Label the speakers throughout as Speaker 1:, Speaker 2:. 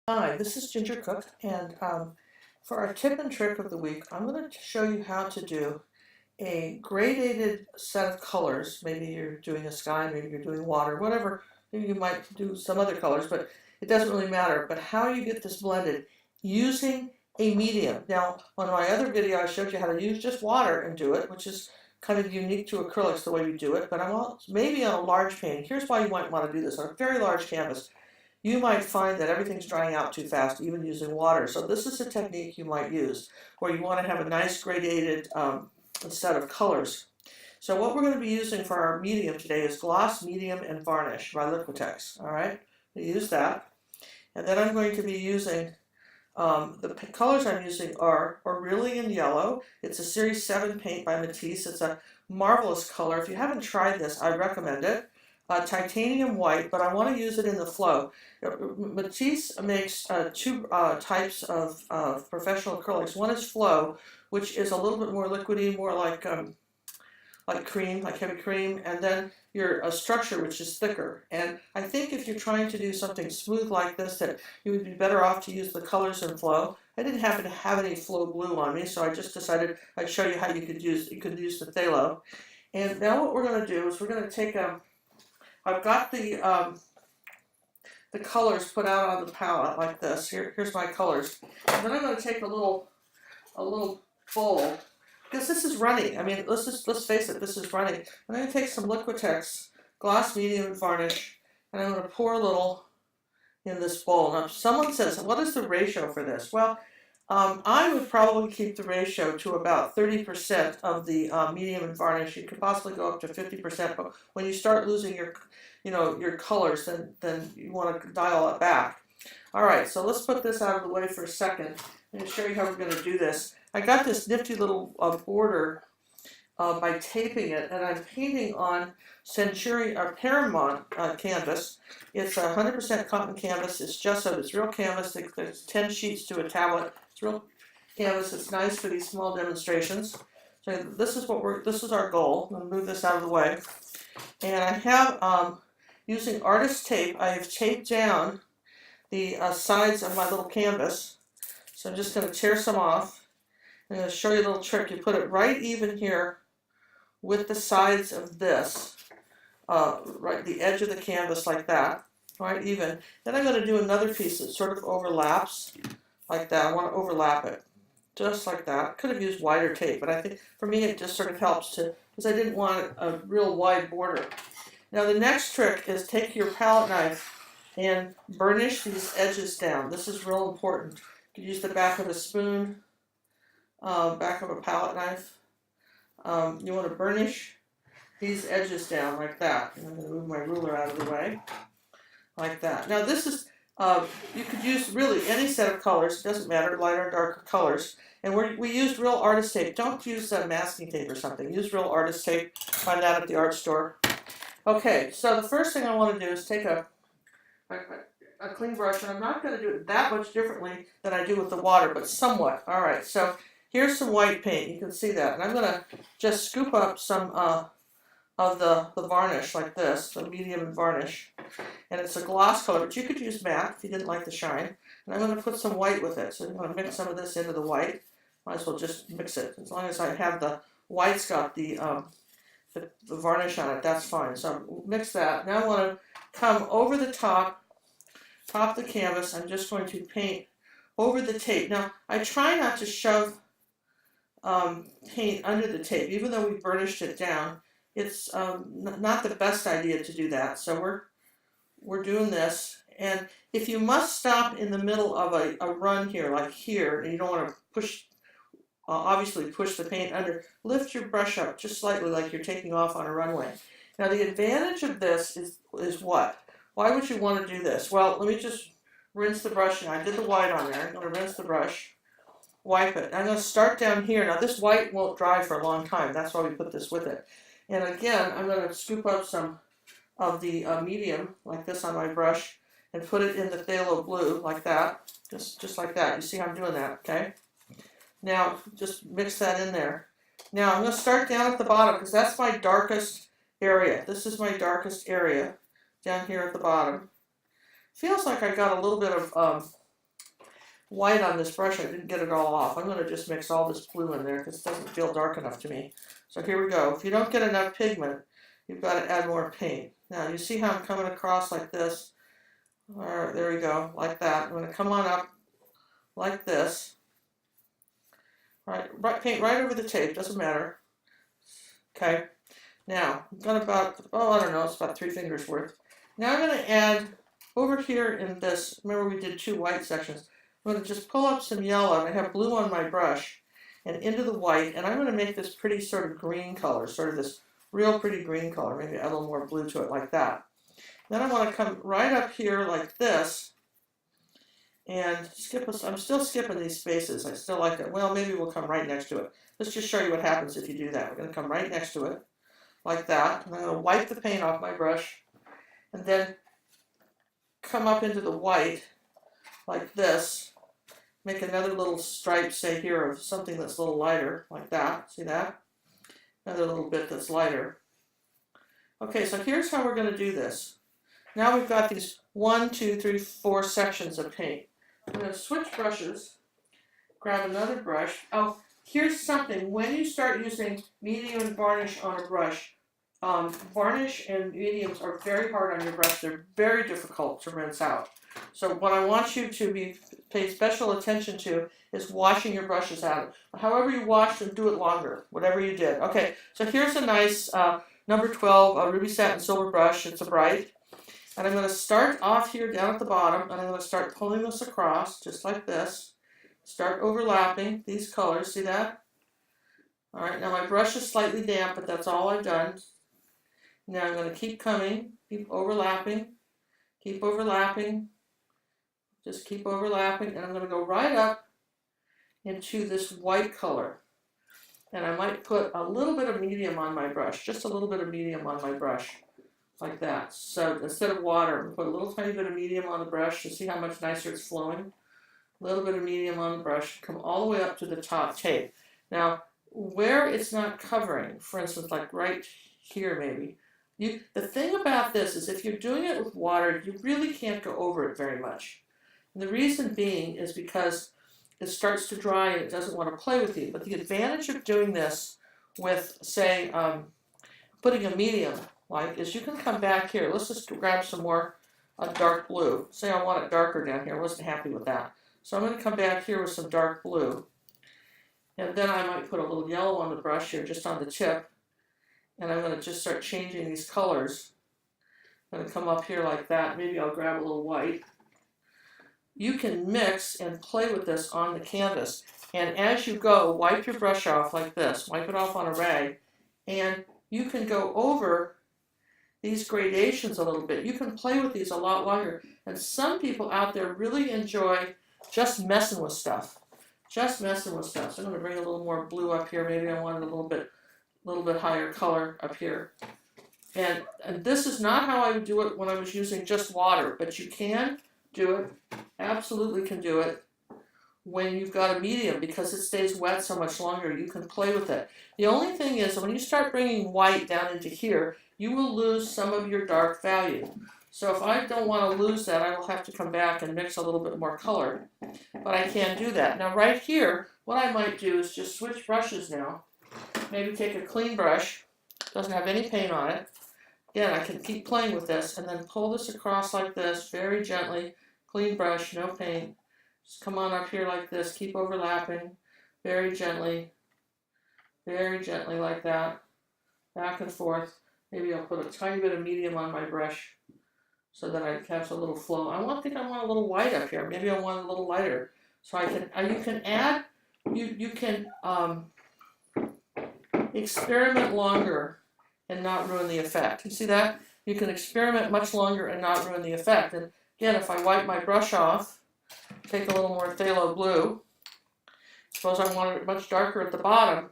Speaker 1: Hi, this is Ginger Cook, and for our tip and trick of the week, I'm going to show you how to do a gradated set of colors. Maybe you're doing a sky, maybe you're doing water, whatever. Maybe you might do some other colors, but it doesn't really matter. But how you get this blended using a medium. Now, on my other video, I showed you how to use just water and do it, which is kind of unique to acrylics the way you do it. But I'm maybe on a large painting. Here's why you might want to do this on a very large canvas. You might find that everything's drying out too fast, even using water. So this is a technique you might use, where you want to have a nice gradated set of colors. So what we're going to be using for our medium today is gloss, medium, and varnish by Liquitex. All right, we use that. And then I'm going to be using, the colors I'm using are Acrylic yellow. It's a Series 7 paint by Matisse. It's a marvelous color. If you haven't tried this, I recommend it. Titanium white, but I want to use it in the flow. Matisse makes two types of professional acrylics. One is flow, which is a little bit more liquidy, more like cream, like heavy cream, and then your structure, which is thicker. And I think if you're trying to do something smooth like this, that you would be better off to use the colors in flow. I didn't happen to have any flow glue on me, so I just decided I'd show you how you could use the phthalo. And now what we're going to do is we're going to take I've got the colors put out on the palette like this. Here's my colors. And then I'm going to take a little bowl, because this is runny. I mean, let's face it, this is runny. I'm going to take some Liquitex gloss, medium, and varnish, and I'm going to pour a little in this bowl. Now, someone says, what is the ratio for this? Well, I would probably keep the ratio to about 30% of the medium and varnish. You could possibly go up to 50%, but when you start losing your colors, then you want to dial it back. All right, so let's put this out of the way for a second. I'm going to show you how we're going to do this. I got this nifty little border by taping it, and I'm painting on Centurion or Paramount canvas. It's 100% cotton canvas. It's gesso. It's real canvas. There's 10 sheets to a tablet. It's real canvas. It's nice for these small demonstrations. So this is our goal. I'm going to move this out of the way. And I have, using artist tape, I have taped down the sides of my little canvas. So I'm just going to tear some off. I'm going to show you a little trick. You put it right even here with the sides of this, right, the edge of the canvas like that, right even. Then I'm going to do another piece that sort of overlaps like that. I want to overlap it, just like that. Could have used wider tape, but I think for me it just sort of helps to, because I didn't want a real wide border. Now the next trick is take your palette knife and burnish these edges down. This is real important. You could use the back of a spoon, back of a palette knife. You want to burnish these edges down like that. And I'm going to move my ruler out of the way, like that. Now this is, you could use really any set of colors, it doesn't matter, lighter or darker colors. And we used real artist tape. Don't use masking tape or something. Use real artist tape, find that at the art store. Okay, so the first thing I want to do is take a clean brush, and I'm not going to do it that much differently than I do with the water, but somewhat. All right, so here's some white paint. You can see that. And I'm going to just scoop up some of the varnish like this, the medium varnish. And it's a gloss color, but you could use matte if you didn't like the shine. And I'm going to put some white with it. So I'm going to mix some of this into the white. Might as well just mix it. As long as I have the white's got the varnish on it, that's fine. So mix that. Now I want to come over the top of the canvas. I'm just going to paint over the tape. Now I try not to shove paint under the tape, even though we burnished it down. It's not the best idea to do that. So we're doing this, and if you must stop in the middle of a run here, like here, and you don't want to push, obviously push the paint under, lift your brush up just slightly like you're taking off on a runway. Now the advantage of this is what? Why would you want to do this? Well, let me just rinse the brush. Now I did the white on there. I'm going to rinse the brush, wipe it. I'm going to start down here. Now this white won't dry for a long time. That's why we put this with it. And again, I'm going to scoop up some of the medium like this on my brush and put it in the phthalo blue like that, just like that. You see how I'm doing that, okay? Now just mix that in there. Now I'm going to start down at the bottom because that's my darkest area. This is my darkest area down here at the bottom. Feels like I got a little bit of white on this brush. I didn't get it all off. I'm going to just mix all this blue in there because it doesn't feel dark enough to me. So here we go. If you don't get enough pigment, you've got to add more paint. Now you see how I'm coming across like this? All right, there we go, like that. I'm going to come on up like this. Right, paint right over the tape, doesn't matter. Okay, now I've got about, I don't know, it's about 3 fingers worth. Now I'm going to add over here in this, remember we did 2 white sections. I'm going to just pull up some yellow, and I have blue on my brush, and into the white, and I'm going to make this pretty sort of green color, sort of this real pretty green color, maybe add a little more blue to it like that. Then I want to come right up here like this, and I'm still skipping these spaces. I still like it. Well, maybe we'll come right next to it. Let's just show you what happens if you do that. We're going to come right next to it, like that. And I'm going to wipe the paint off my brush, and then come up into the white, like this. Make another little stripe, say here, of something that's a little lighter, like that. See that? Another little bit that's lighter. Okay, so here's how we're going to do this. Now we've got these 1, 2, 3, 4 sections of paint. I'm going to switch brushes, grab another brush. Oh, here's something. When you start using medium and varnish on a brush, varnish and mediums are very hard on your brush. They're very difficult to rinse out. So what I want you to pay special attention to is washing your brushes out. However you wash them, do it longer, whatever you did. Okay, so here's a nice number 12 ruby satin silver brush. It's a bright. And I'm going to start off here down at the bottom, and I'm going to start pulling this across, just like this. Start overlapping these colors, see that? All right, now my brush is slightly damp, but that's all I've done. Now I'm going to keep coming, keep overlapping, just keep overlapping, and I'm going to go right up into this white color. And I might put a little bit of medium on my brush, just a little bit of medium on my brush. Like that. So instead of water, I'm going to put a little tiny bit of medium on the brush to see how much nicer it's flowing. A little bit of medium on the brush, come all the way up to the top tape. Now, where it's not covering, for instance, like right here maybe, the thing about this is if you're doing it with water, you really can't go over it very much. And the reason being is because it starts to dry and it doesn't want to play with you. But the advantage of doing this with, say, putting a medium, is you can come back here. Let's just grab some more dark blue. Say I want it darker down here. I wasn't happy with that. So I'm going to come back here with some dark blue. And then I might put a little yellow on the brush here, just on the tip. And I'm going to just start changing these colors. I'm going to come up here like that. Maybe I'll grab a little white. You can mix and play with this on the canvas. And as you go, wipe your brush off like this. Wipe it off on a rag. And you can go over these gradations a little bit. You can play with these a lot longer. And some people out there really enjoy just messing with stuff. So I'm going to bring a little more blue up here. Maybe I want a little bit higher color up here. And this is not how I would do it when I was using just water, but you can do it, absolutely can do it, when you've got a medium because it stays wet so much longer. You can play with it. The only thing is when you start bringing white down into here, you will lose some of your dark value. So if I don't want to lose that, I will have to come back and mix a little bit more color. But I can do that. Now right here, what I might do is just switch brushes now. Maybe take a clean brush, doesn't have any paint on it. Again, I can keep playing with this and then pull this across like this, very gently. Clean brush, no paint. Just come on up here like this, keep overlapping, very gently like that, back and forth. Maybe I'll put a tiny bit of medium on my brush so that I catch a little flow. I think I want a little white up here. Maybe I want a little lighter. So you can add, you can experiment longer and not ruin the effect. You see that? You can experiment much longer and not ruin the effect. And again, if I wipe my brush off, take a little more phthalo blue, suppose I want it much darker at the bottom,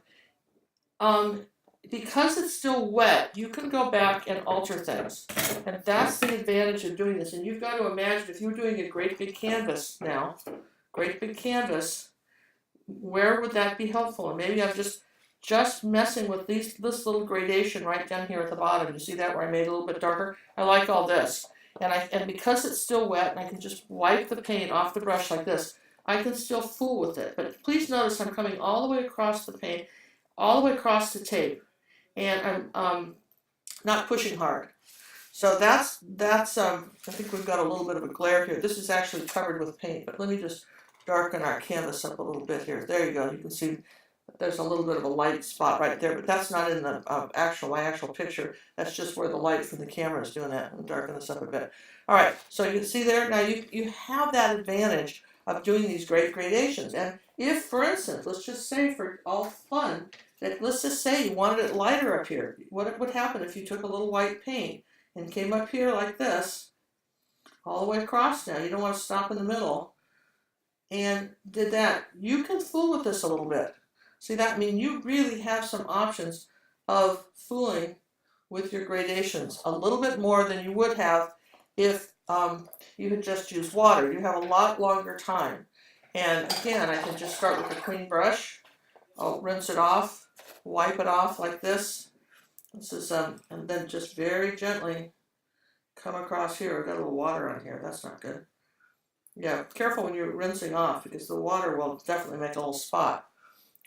Speaker 1: because it's still wet, you can go back and alter things. And that's the advantage of doing this. And you've got to imagine if you're doing a great big canvas now, where would that be helpful? And maybe I'm just messing with this little gradation right down here at the bottom. You see that where I made it a little bit darker? I like all this. And because it's still wet and I can just wipe the paint off the brush like this, I can still fool with it. But please notice I'm coming all the way across the paint, all the way across the tape, and I'm not pushing hard. So that's I think we've got a little bit of a glare here. This is actually covered with paint, but let me just darken our canvas up a little bit here. There you go. You can see there's a little bit of a light spot right there, but that's not in the my actual picture. That's just where the light from the camera is doing that. I'll darken this up a bit. All right, so you can see there, now you have that advantage of doing these great gradations. And if, for instance, let's just say for all fun, that let's just say you wanted it lighter up here. What would happen if you took a little white paint and came up here like this, all the way across now? You don't want to stop in the middle. And did that. You can fool with this a little bit. See that? I mean, you really have some options of fooling with your gradations a little bit more than you would have if you had just used water. You have a lot longer time. And again, I can just start with a clean brush. I'll rinse it off, wipe it off like this. This is and then just very gently come across here. I've got a little water on here. That's not good. Yeah, careful when you're rinsing off because the water will definitely make a little spot.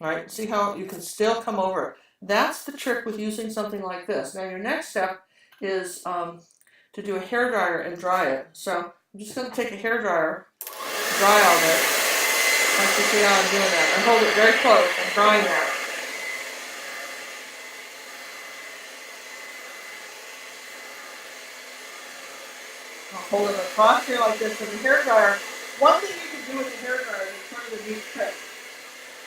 Speaker 1: All right, see how you can still come over it. That's the trick with using something like this. Now your next step is to do a hairdryer and dry it. So I'm just going to take a hairdryer, dry all this. Like you see how I'm doing that. And hold it very close. I'm drying that. I'll hold it across here like this. And the hairdryer, one thing you can do with the hairdryer is kind of a neat trick.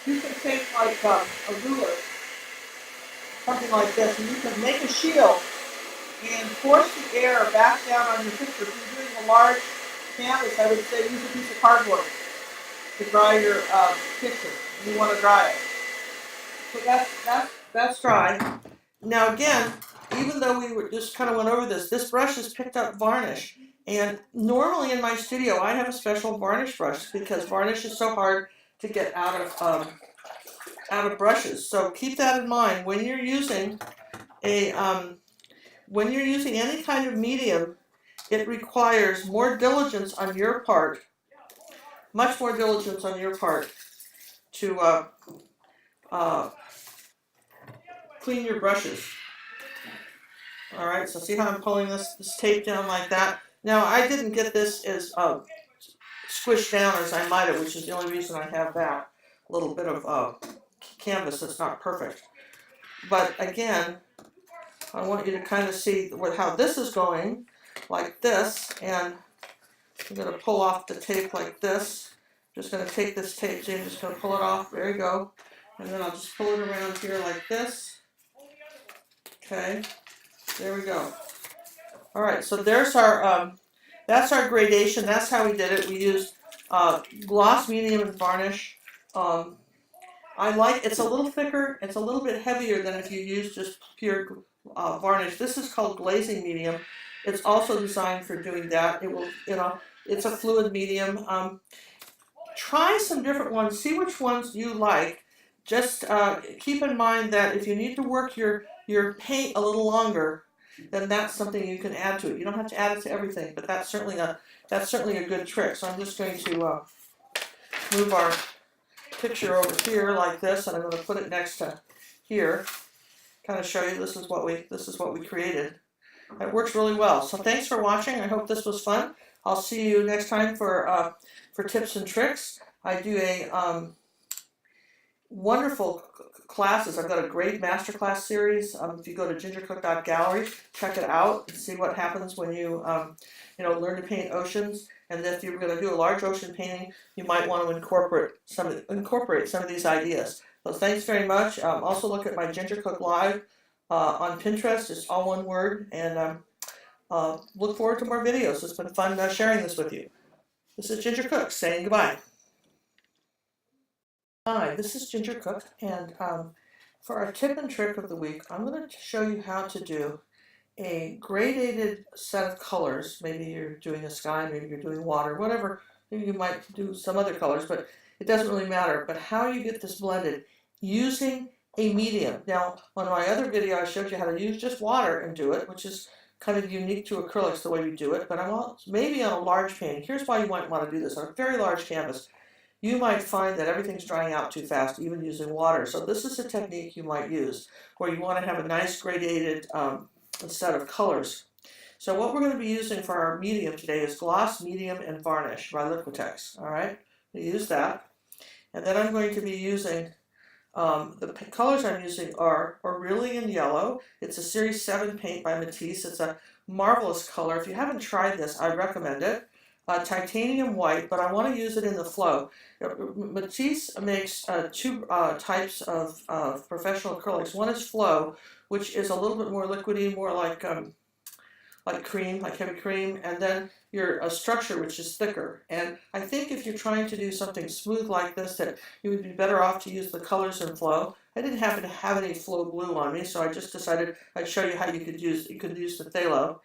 Speaker 1: You can take like a ruler, something like this, and you can make a shield and force the air back down on your picture. If you're doing a large canvas, I would say use a piece of cardboard to dry your picture. You want to dry it. So that's dry. Now again, even though we just kind of went over this, this brush has picked up varnish. And normally in my studio, I have a special varnish brush because varnish is so hard to get out of brushes. So keep that in mind when you're using any kind of medium. It requires more diligence on your part, much more diligence on your part to clean your brushes. All right, so see how I'm pulling this tape down like that? Now I didn't get this as squished down as I might have, which is the only reason I have that little bit of canvas that's not perfect. But again, I want you to kind of see how this is going, like this, and I'm going to pull off the tape like this. Just going to take this tape, so I'm just going to pull it off. There you go. And then I'll just pull it around here like this. Okay, there we go. All right, so there's our, that's our gradation. That's how we did it. We used gloss, medium, and varnish. I like, it's a little thicker, it's a little bit heavier than if you use just pure varnish. This is called glazing medium. It's also designed for doing that. It will, it's a fluid medium. Try some different ones, see which ones you like. Just keep in mind that if you need to work your paint a little longer, then that's something you can add to it. You don't have to add it to everything, but that's certainly a good trick. So I'm just going to move our picture over here like this, and I'm going to put it next to here. Kind of show you this is what we created. It works really well. So thanks for watching. I hope this was fun. I'll see you next time for tips and tricks. I do a wonderful classes. I've got a great masterclass series. If you go to gingercook.gallery, check it out and see what happens when you learn to paint oceans. And if you're going to do a large ocean painting, you might want to incorporate some of these ideas. So thanks very much. Also look at my Ginger Cook Live on Pinterest. It's all one word. And look forward to more videos. It's been fun sharing this with you. This is Ginger Cook saying goodbye. Hi, this is Ginger Cook, and for our tip and trick of the week, I'm going to show you how to do a gradated set of colors. Maybe you're doing a sky, maybe you're doing water, whatever. Maybe you might do some other colors, but it doesn't really matter. But how you get this blended using a medium. Now, on my other video, I showed you how to use just water and do it, which is kind of unique to acrylics the way we do it. But maybe on a large painting. Here's why you might want to do this on a very large canvas. you might find that everything's drying out too fast, even using water. So this is a technique you might use where you want to have a nice gradated set of colors. So what we're going to be using for our medium today is gloss, medium, and varnish by Liquitex. All right, we use that. And then I'm going to be using, the colors I'm using are Aurelian Yellow. It's a Series 7 paint by Matisse. It's a marvelous color. If you haven't tried this, I recommend it. Titanium White, but I want to use it in the flow. Matisse makes two types of professional acrylics. One is flow, which is a little bit more liquidy, more like cream, like heavy cream, and then your structure, which is thicker. And I think if you're trying to do something smooth like this, that you would be better off to use the colors in flow. I didn't happen to have any flow glue on me, so I just decided I'd show you how you could use the phthalo.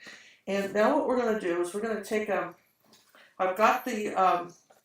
Speaker 1: And now what we're going to do is we're going to take I've got the